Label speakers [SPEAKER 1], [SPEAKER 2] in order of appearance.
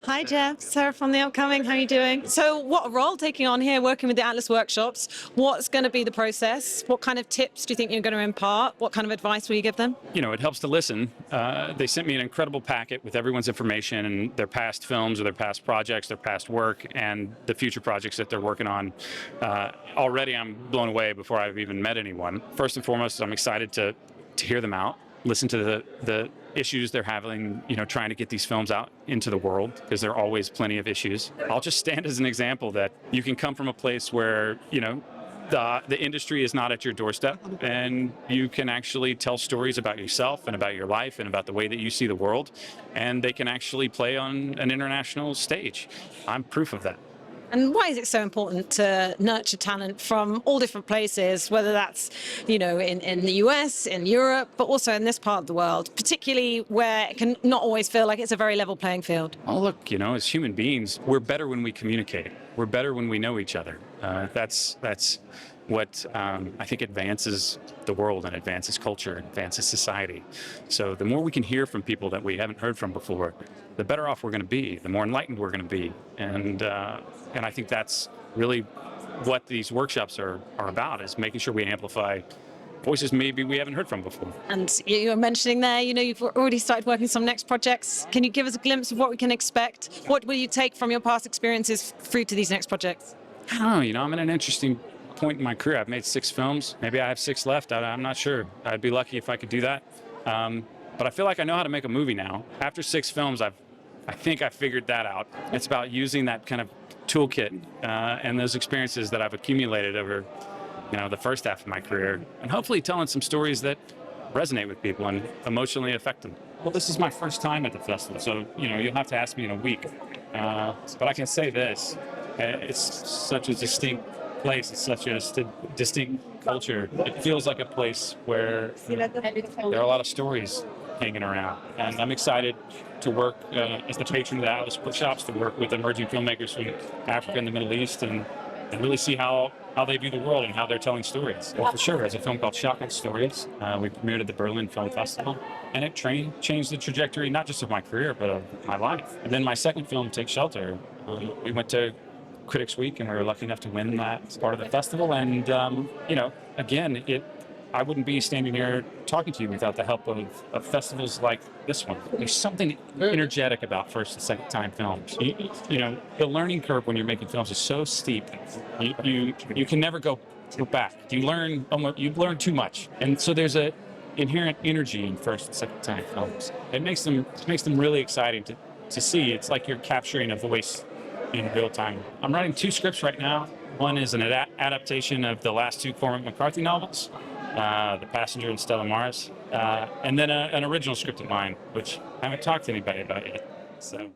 [SPEAKER 1] Hi, Jeff. Sarah from The Upcoming. How are you doing? So, what a role taking on here, working with the Atlas workshops. What's going to be the process? What kind of tips do you think you're going to impart? What kind of advice will you give them?
[SPEAKER 2] It helps to listen. They sent me an incredible packet with everyone's information and their past films or their past projects, their past work, and the future projects that they're working on. Already I'm blown away before I've even met anyone. First and foremost, I'm excited to hear them out, listen to the issues they're having, trying to get these films out into the world, because there are always plenty of issues. I'll just stand as an example that you can come from a place where, the industry is not at your doorstep, and you can actually tell stories about yourself and about your life and about the way that you see the world, and they can actually play on an international stage. I'm proof of that.
[SPEAKER 1] And why is it so important to nurture talent from all different places, whether that's, in the US, in Europe, but also in this part of the world, particularly where it can not always feel like it's a very level playing field?
[SPEAKER 2] Oh, look, as human beings, we're better when we communicate. We're better when we know each other. That's what I think advances the world and advances culture, advances society. So the more we can hear from people that we haven't heard from before, the better off we're going to be, the more enlightened we're going to be. And I think that's really what these workshops are about, is making sure we amplify voices maybe we haven't heard from before.
[SPEAKER 1] And you were mentioning there, you've already started working on some next projects. Can you give us a glimpse of what we can expect? What will you take from your past experiences through to these next projects?
[SPEAKER 2] I don't know, I'm at an interesting point in my career. I've made 6 films. Maybe I have 6 left. I'm not sure. I'd be lucky if I could do that. But I feel like I know how to make a movie now. After 6 films, I think I figured that out. It's about using that kind of toolkit and those experiences that I've accumulated over the first half of my career, and hopefully telling some stories that resonate with people and emotionally affect them. Well, this is my first time at the festival, so you'll have to ask me in a week. But I can say this: it's such a distinct place. It's such a distinct culture. It feels like a place where there are a lot of stories hanging around, and I'm excited to work as the patron of the Atlas workshops, to work with emerging filmmakers from Africa and the Middle East, and really see how they view the world and how they're telling stories. Well, for sure, there's a film called Shocking Stories. We premiered at the Berlin Film Festival, and it changed the trajectory not just of my career, but of my life. And then my second film, Take Shelter, we went to Critics Week, and we were lucky enough to win that part of the festival. And, again, I wouldn't be standing here talking to you without the help of festivals like this one. There's something energetic about first and second time films. The learning curve when you're making films is so steep. You can never go back. You learn too much, and so there's a inherent energy in first and second time films. It makes them really exciting to see. It's like you're capturing a voice in real time. I'm writing 2 scripts right now. One is an adaptation of the last 2 Cormac McCarthy novels, The Passenger and Stella Maris, and then an original script of mine, which I haven't talked to anybody about yet. So.